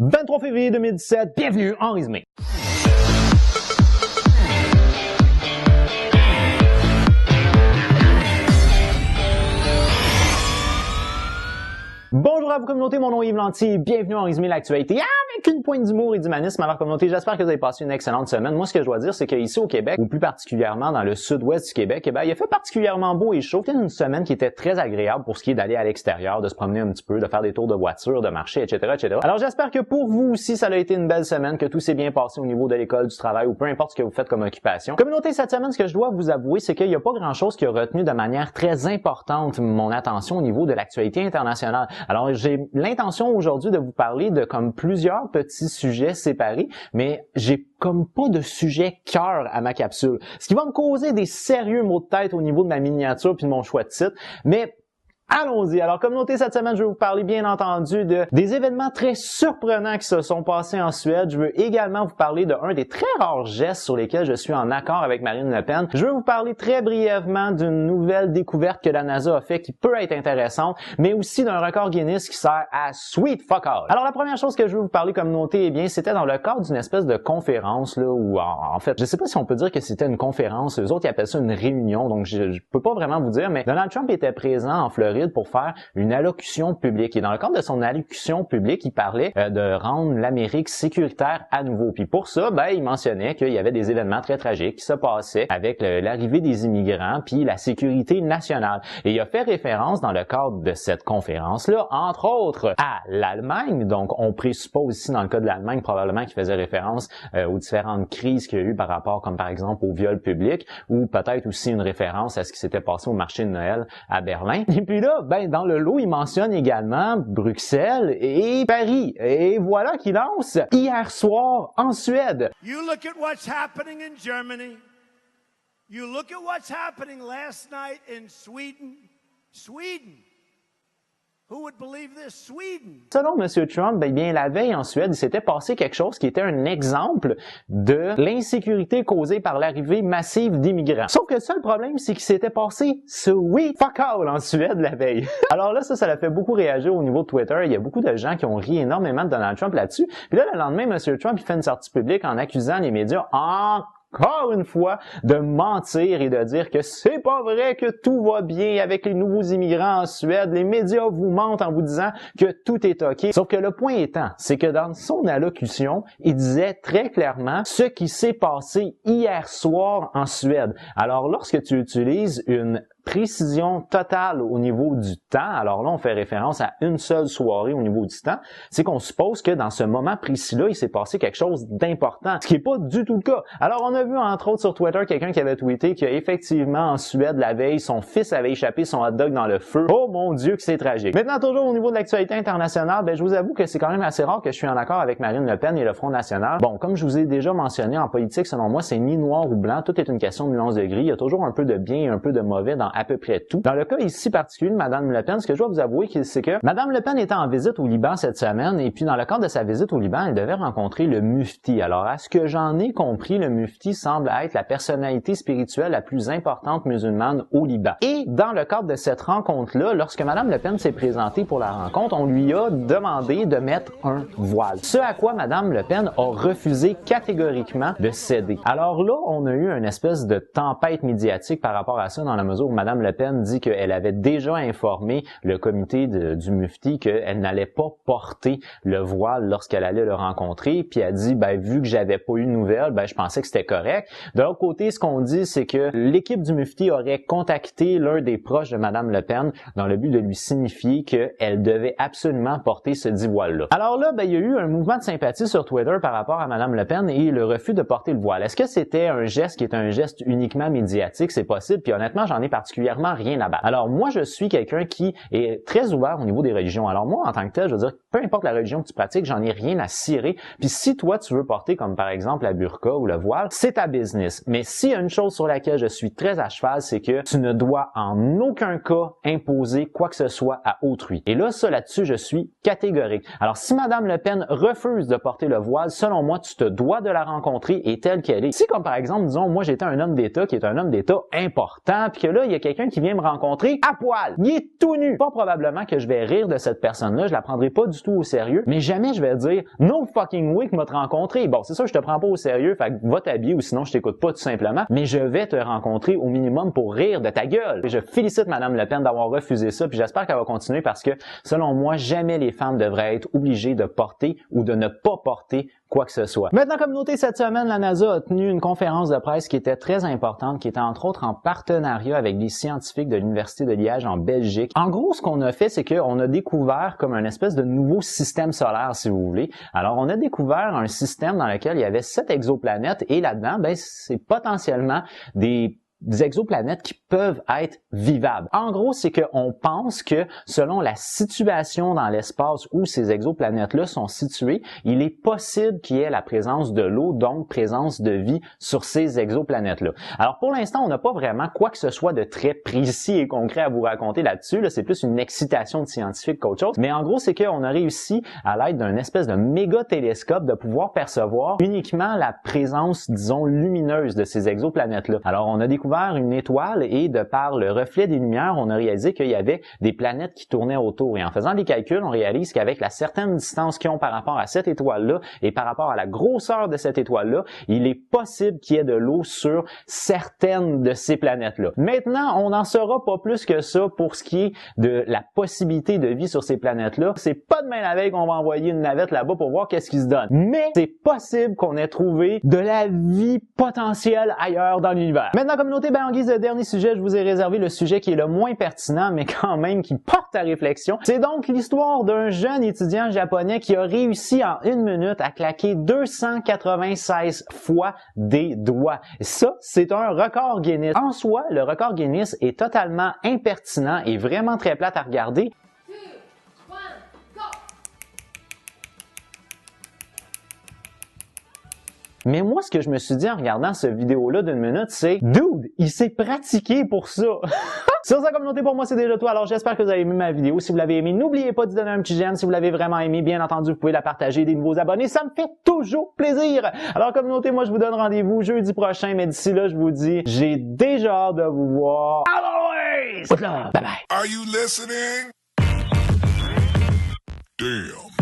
23 février 2017, bienvenue en résumé. Bonjour à vous communauté, mon nom est Yves Lantier, bienvenue en résumé l'actualité avec une pointe d'humour et d'humanisme. Alors communauté, j'espère que vous avez passé une excellente semaine. Moi, ce que je dois dire, c'est qu'ici au Québec, ou plus particulièrement dans le sud-ouest du Québec, il a fait particulièrement beau et chaud. C'était une semaine qui était très agréable pour ce qui est d'aller à l'extérieur, de se promener un petit peu, de faire des tours de voiture, de marcher, etc., etc. Alors j'espère que pour vous aussi, ça a été une belle semaine, que tout s'est bien passé au niveau de l'école, du travail ou peu importe ce que vous faites comme occupation. Communauté, cette semaine, ce que je dois vous avouer, c'est qu'il n'y a pas grand-chose qui a retenu de manière très importante mon attention au niveau de l'actualité internationale. Alors j'ai l'intention aujourd'hui de vous parler de comme plusieurs petits sujets séparés, mais j'ai comme pas de sujet cœur à ma capsule. Ce qui va me causer des sérieux maux de tête au niveau de ma miniature puis de mon choix de titre, mais allons-y. Alors, communauté, cette semaine, je vais vous parler, bien entendu, des événements très surprenants qui se sont passés en Suède. Je veux également vous parler d'un des très rares gestes sur lesquels je suis en accord avec Marine Le Pen. Je veux vous parler très brièvement d'une nouvelle découverte que la NASA a fait qui peut être intéressante, mais aussi d'un record Guinness qui sert à sweet fuck all. Alors, la première chose que je veux vous parler, communauté, eh bien, c'était dans le cadre d'une espèce de conférence, là, où, en fait, je sais pas si on peut dire que c'était une conférence. Eux autres, ils appellent ça une réunion, donc je peux pas vraiment vous dire, mais Donald Trump était présent en Floride pour faire une allocution publique. Et dans le cadre de son allocution publique, il parlait de rendre l'Amérique sécuritaire à nouveau. Puis pour ça, il mentionnait qu'il y avait des événements très tragiques qui se passaient avec l'arrivée des immigrants puis la sécurité nationale. Et il a fait référence dans le cadre de cette conférence-là, entre autres, à l'Allemagne. Donc, on présuppose ici, dans le cas de l'Allemagne, probablement qu'il faisait référence aux différentes crises qu'il y a eu par rapport, comme par exemple, au viol public, ou peut-être aussi une référence à ce qui s'était passé au marché de Noël à Berlin. Et puis là, dans le lot, il mentionne également Bruxelles et Paris. Et voilà qu'il lance hier soir en Suède. You look at what's happening in Germany. You look at what's happening last night in Sweden. Sweden. Who would believe this? Sweden. Selon M. Trump, bien la veille en Suède, il s'était passé quelque chose qui était un exemple de l'insécurité causée par l'arrivée massive d'immigrants. Sauf que le seul problème, c'est qu'il s'était passé sweet fuck all en Suède la veille. Alors là, ça l'a fait beaucoup réagir au niveau de Twitter. Il y a beaucoup de gens qui ont ri énormément de Donald Trump là-dessus. Puis là, le lendemain, M. Trump, il fait une sortie publique en accusant les médias encore une fois, de mentir et de dire que c'est pas vrai que tout va bien avec les nouveaux immigrants en Suède. Les médias vous mentent en vous disant que tout est OK. Sauf que le point étant, c'est que dans son allocution, il disait très clairement ce qui s'est passé hier soir en Suède. Alors, lorsque tu utilises une précision totale au niveau du temps, alors là, on fait référence à une seule soirée au niveau du temps, c'est qu'on suppose que dans ce moment précis-là, il s'est passé quelque chose d'important, ce qui n'est pas du tout le cas. Alors, on a vu, entre autres, sur Twitter, quelqu'un qui avait tweeté qu'effectivement, en Suède, la veille, son fils avait échappé son hot dog dans le feu. Oh mon Dieu, que c'est tragique. Maintenant, toujours au niveau de l'actualité internationale, je vous avoue que c'est quand même assez rare que je suis en accord avec Marine Le Pen et le Front National. Bon, comme je vous ai déjà mentionné, en politique, selon moi, c'est ni noir ou blanc, tout est une question de nuance de gris. Il y a toujours un peu de bien et un peu de mauvais dans à peu près tout. Dans le cas ici particulier de Mme Le Pen, ce que je dois vous avouer, c'est que Mme Le Pen était en visite au Liban cette semaine et puis dans le cadre de sa visite au Liban, elle devait rencontrer le Mufti. Alors, à ce que j'en ai compris, le Mufti semble être la personnalité spirituelle la plus importante musulmane au Liban. Et dans le cadre de cette rencontre-là, lorsque Mme Le Pen s'est présentée pour la rencontre, on lui a demandé de mettre un voile. Ce à quoi Mme Le Pen a refusé catégoriquement de céder. Alors là, on a eu une espèce de tempête médiatique par rapport à ça dans la mesure où Mme Le Pen dit qu'elle avait déjà informé le comité du Mufti qu'elle n'allait pas porter le voile lorsqu'elle allait le rencontrer, puis elle dit, vu que j'avais pas eu de nouvelles, je pensais que c'était correct. De l'autre côté, ce qu'on dit, c'est que l'équipe du Mufti aurait contacté l'un des proches de Mme Le Pen dans le but de lui signifier qu'elle devait absolument porter ce dit voile-là. Alors là, il y a eu un mouvement de sympathie sur Twitter par rapport à Mme Le Pen et le refus de porter le voile. Est-ce que c'était un geste qui est un geste uniquement médiatique? C'est possible, puis honnêtement, j'en ai particulièrement rien à battre. Alors moi, je suis quelqu'un qui est très ouvert au niveau des religions. Alors moi, en tant que tel, je veux dire, peu importe la religion que tu pratiques, j'en ai rien à cirer. Puis si toi, tu veux porter comme par exemple la burqa ou le voile, c'est ta business. Mais s'il y a une chose sur laquelle je suis très à cheval, c'est que tu ne dois en aucun cas imposer quoi que ce soit à autrui. Et là, là-dessus, je suis catégorique. Alors si Mme Le Pen refuse de porter le voile, selon moi, tu te dois de la rencontrer et telle qu'elle est. Si comme par exemple, disons, moi j'étais un homme d'État qui est un homme d'État important, puis que là, il y a quelqu'un qui vient me rencontrer à poil. Il est tout nu. Pas probablement que je vais rire de cette personne-là, je la prendrai pas du tout au sérieux, mais jamais je vais dire « No fucking way que m'a te rencontré ». Bon, c'est ça, je te prends pas au sérieux, fait que va t'habiller ou sinon je t'écoute pas tout simplement, mais je vais te rencontrer au minimum pour rire de ta gueule. Et je félicite Madame Le Pen d'avoir refusé ça, puis j'espère qu'elle va continuer parce que, selon moi, jamais les femmes devraient être obligées de porter ou de ne pas porter quoi que ce soit. Maintenant, communauté, cette semaine, la NASA a tenu une conférence de presse qui était très importante, qui était entre autres en partenariat avec des scientifiques de l'Université de Liège en Belgique. En gros, ce qu'on a fait, c'est qu'on a découvert comme un espèce de nouveau système solaire, si vous voulez. Alors, on a découvert un système dans lequel il y avait 7 exoplanètes et là-dedans, ben, c'est potentiellement des exoplanètes qui peuvent être vivables. En gros, c'est qu'on pense que selon la situation dans l'espace où ces exoplanètes-là sont situées, il est possible qu'il y ait la présence de l'eau, donc présence de vie sur ces exoplanètes-là. Alors pour l'instant, on n'a pas vraiment quoi que ce soit de très précis et concret à vous raconter là-dessus. Là, c'est plus une excitation de scientifique qu'autre chose. Mais en gros, c'est qu'on a réussi, à l'aide d'un espèce de méga télescope, de pouvoir percevoir uniquement la présence, disons, lumineuse de ces exoplanètes-là. Alors on a découvert une étoile et de par le reflet des lumières, on a réalisé qu'il y avait des planètes qui tournaient autour. Et en faisant des calculs, on réalise qu'avec la certaine distance qu'ils ont par rapport à cette étoile-là et par rapport à la grosseur de cette étoile-là, il est possible qu'il y ait de l'eau sur certaines de ces planètes-là. Maintenant, on n'en saura pas plus que ça pour ce qui est de la possibilité de vie sur ces planètes-là. C'est pas demain la veille qu'on va envoyer une navette là-bas pour voir qu'est-ce qui se donne. Mais c'est possible qu'on ait trouvé de la vie potentielle ailleurs dans l'univers. Maintenant, communauté, ben, en guise de dernier sujet, je vous ai réservé le sujet qui est le moins pertinent, mais quand même qui porte à réflexion. C'est donc l'histoire d'un jeune étudiant japonais qui a réussi en 1 minute à claquer 296 fois des doigts. Ça, c'est un record Guinness. En soi, le record Guinness est totalement impertinent et vraiment très plate à regarder. Mais moi, ce que je me suis dit en regardant cette vidéo-là d'1 minute, c'est « Dude, il s'est pratiqué pour ça! » Sur sa communauté, pour moi, c'est déjà tout. Alors, j'espère que vous avez aimé ma vidéo. Si vous l'avez aimé, n'oubliez pas de donner un petit j'aime. Si vous l'avez vraiment aimé, bien entendu, vous pouvez la partager, des nouveaux abonnés. Ça me fait toujours plaisir! Alors, communauté, moi, je vous donne rendez-vous jeudi prochain. Mais d'ici là, je vous dis, j'ai déjà hâte de vous voir. As always! Bye bye! Are you listening? Damn.